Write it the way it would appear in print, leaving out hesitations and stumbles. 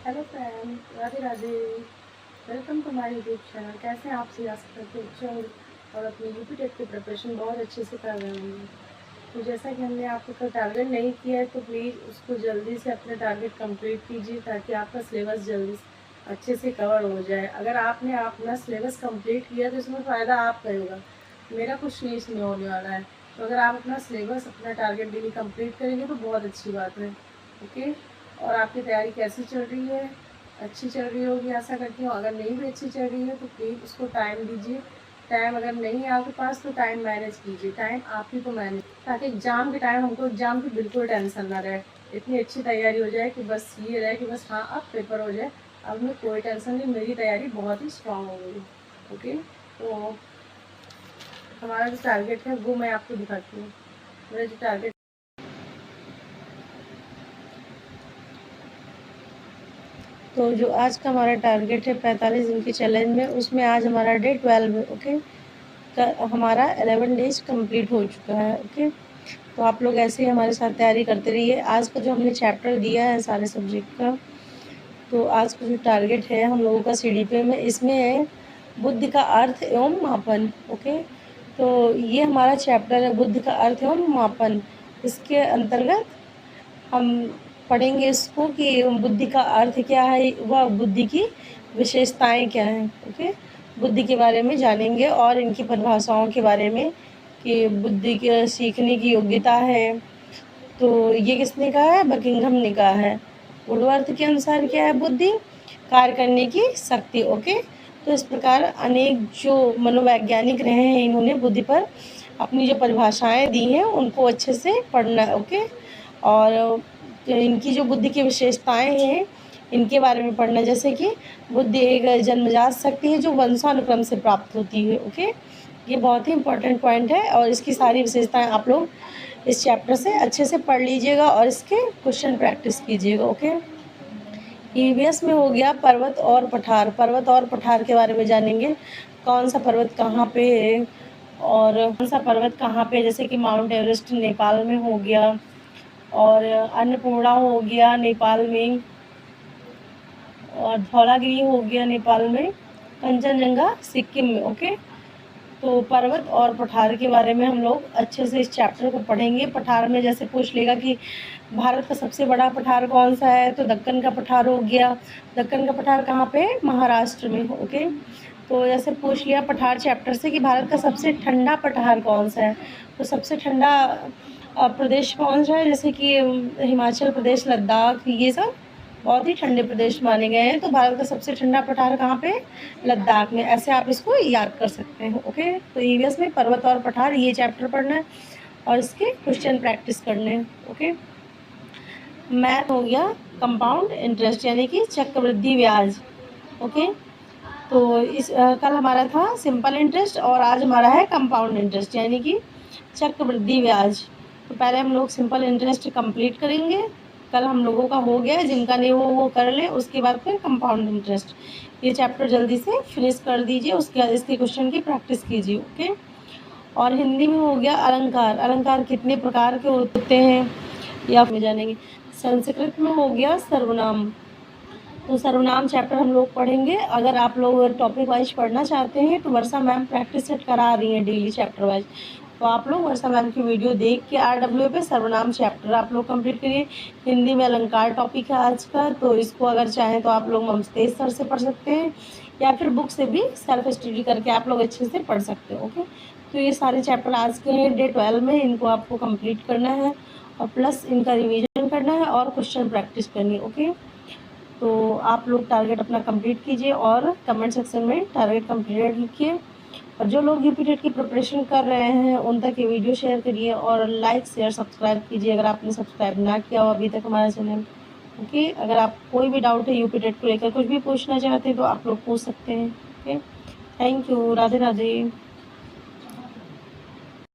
Hello friend, Radhe Radhe. Welcome to my YouTube channel. कैसे हैं आप सभी? आशा करते अच्छे होंगे और अपनी यूपी टेट की प्रिपरेशन बहुत अच्छे से कर रहे होंगे। तो जैसा कि हमने आपको कल टारगेट नहीं किया है तो प्लीज़ उसको जल्दी से अपना टारगेट कंप्लीट कीजिए ताकि आपका सिलेबस जल्दी अच्छे से कवर हो जाए। अगर आपने अपना सिलेबस कंप्लीट किया तो इसमें फ़ायदा आपका ही होगा, मेरा कुछ नहीं इसमें होने वाला है। तो अगर आप अपना सिलेबस अपना टारगेट डेली कंप्लीट करेंगे तो बहुत अच्छी बात है। ओके। और आपकी तैयारी कैसी चल रही है? अच्छी चल रही होगी आशा करती हूँ। अगर नहीं भी अच्छी चल रही है तो प्लीज़ उसको टाइम दीजिए। टाइम अगर नहीं है आपके पास तो टाइम मैनेज कीजिए। टाइम आप ही को मैनेज, ताकि एग्ज़ाम के टाइम हमको एग्ज़ाम की बिल्कुल टेंशन ना रहे। इतनी अच्छी तैयारी हो जाए कि बस ये रहे कि बस हाँ अब पेपर हो जाए, अब मैं कोई टेंशन नहीं, मेरी तैयारी बहुत ही स्ट्रांग हो गई। ओके। तो हमारा जो टारगेट है वो मैं आपको दिखाती हूँ। मेरा जो टारगेट, तो जो आज का हमारा टारगेट है 45 दिन के चैलेंज में, उसमें आज हमारा डे 12 है। ओके। हमारा 11 डेज कंप्लीट हो चुका है। ओके। तो आप लोग ऐसे ही हमारे साथ तैयारी करते रहिए। आज का जो हमने चैप्टर दिया है सारे सब्जेक्ट का, तो आज का जो टारगेट है हम लोगों का CDP में, इसमें है बुद्धि का अर्थ एवं मापन। ओके। तो ये हमारा चैप्टर है बुद्धि का अर्थ एवं मापन। इसके अंतर्गत हम पढ़ेंगे इसको कि बुद्धि का अर्थ क्या है, वह बुद्धि की विशेषताएं क्या हैं। ओके। बुद्धि के बारे में जानेंगे और इनकी परिभाषाओं के बारे में कि बुद्धि के सीखने की योग्यता है। तो ये किसने कहा है? बकिंघम ने कहा है। वुडवर्थ के अनुसार क्या है? बुद्धि कार्य करने की शक्ति। ओके। तो इस प्रकार अनेक जो मनोवैज्ञानिक रहे हैं, इन्होंने बुद्धि पर अपनी जो परिभाषाएं दी हैं उनको अच्छे से पढ़ना है। ओके। और इनकी जो बुद्धि की विशेषताएं हैं इनके बारे में पढ़ना, जैसे कि बुद्धि एक जन्मजात शक्ति है जो वंशानुक्रम से प्राप्त होती है। ओके। ये बहुत ही इंपॉर्टेंट पॉइंट है और इसकी सारी विशेषताएं आप लोग इस चैप्टर से अच्छे से पढ़ लीजिएगा और इसके क्वेश्चन प्रैक्टिस कीजिएगा। ओके। EVS में हो गया पर्वत और पठार। पर्वत और पठार के बारे में जानेंगे, कौन सा पर्वत कहाँ पे है और कौन सा पर्वत कहाँ पे, जैसे कि माउंट एवरेस्ट नेपाल में हो गया और अन्नपूर्णा हो गया नेपाल में और धौलागिरी हो गया नेपाल में, कंचनजंगा सिक्किम में। ओके। तो पर्वत और पठार के बारे में हम लोग अच्छे से इस चैप्टर को पढ़ेंगे। पठार में जैसे पूछ लेगा कि भारत का सबसे बड़ा पठार कौन सा है, तो दक्कन का पठार हो गया। दक्कन का पठार कहाँ पे? महाराष्ट्र में। ओके। तो जैसे पूछ लिया पठार चैप्टर से कि भारत का सबसे ठंडा पठार कौन सा है, तो सबसे ठंडा प्रदेश कौन सा है, जैसे कि हिमाचल प्रदेश, लद्दाख, ये सब बहुत ही ठंडे प्रदेश माने गए हैं। तो भारत का सबसे ठंडा पठार कहाँ पे? लद्दाख में। ऐसे आप इसको याद कर सकते हैं। ओके। तो EVS में पर्वत और पठार ये चैप्टर पढ़ना है और इसके क्वेश्चन प्रैक्टिस करने हैं। ओके। मैथ हो गया कंपाउंड इंटरेस्ट यानी कि चक्रवृद्धि ब्याज। ओके। तो इस कल हमारा था सिंपल इंटरेस्ट और आज हमारा है कंपाउंड इंटरेस्ट यानी कि चक्रवृद्धि ब्याज। तो पहले हम लोग सिंपल इंटरेस्ट कंप्लीट करेंगे, कल हम लोगों का हो गया, जिनका नहीं वो कर लें। उसके बाद फिर कंपाउंड इंटरेस्ट, ये चैप्टर जल्दी से फिनिश कर दीजिए, उसके बाद इसके क्वेश्चन की प्रैक्टिस कीजिए। ओके। और हिंदी में हो गया अलंकार। अलंकार कितने प्रकार के होते हैं या में जानेंगे। संस्कृत में हो गया सर्वनाम। तो सर्वनाम चैप्टर हम लोग पढ़ेंगे। अगर आप लोग टॉपिक वाइज पढ़ना चाहते हैं तो वर्षा मैम प्रैक्टिस सेट करा रही हैं डेली चैप्टर वाइज, तो आप लोग वर्षा मैम की वीडियो देख के RW पे सर्वनाम चैप्टर आप लोग कंप्लीट करिए। हिंदी में अलंकार टॉपिक है आज का, तो इसको अगर चाहें तो आप लोग ममतेज सर से पढ़ सकते हैं या फिर बुक से भी सेल्फ स्टडी करके आप लोग अच्छे से पढ़ सकते हो। ओके। तो ये सारे चैप्टर आज के हैं डे 12 में, इनको आपको कंप्लीट करना है और प्लस इनका रिविजन करना है और क्वेश्चन प्रैक्टिस करनी है। ओके। तो आप लोग टारगेट अपना कंप्लीट कीजिए और कमेंट सेक्शन में टारगेट कंप्लीट लिखिए। और जो लोग यूपी टेट की प्रिपरेशन कर रहे हैं उन तक ये वीडियो शेयर करिए और लाइक शेयर सब्सक्राइब कीजिए अगर आपने सब्सक्राइब ना किया हो अभी तक हमारा चैनल। ओके। अगर आप कोई भी डाउट है यूपी टेट को लेकर, कुछ भी पूछना चाहते हैं तो आप लोग पूछ सकते हैं। Okay. Thank you. Radhe Radhe.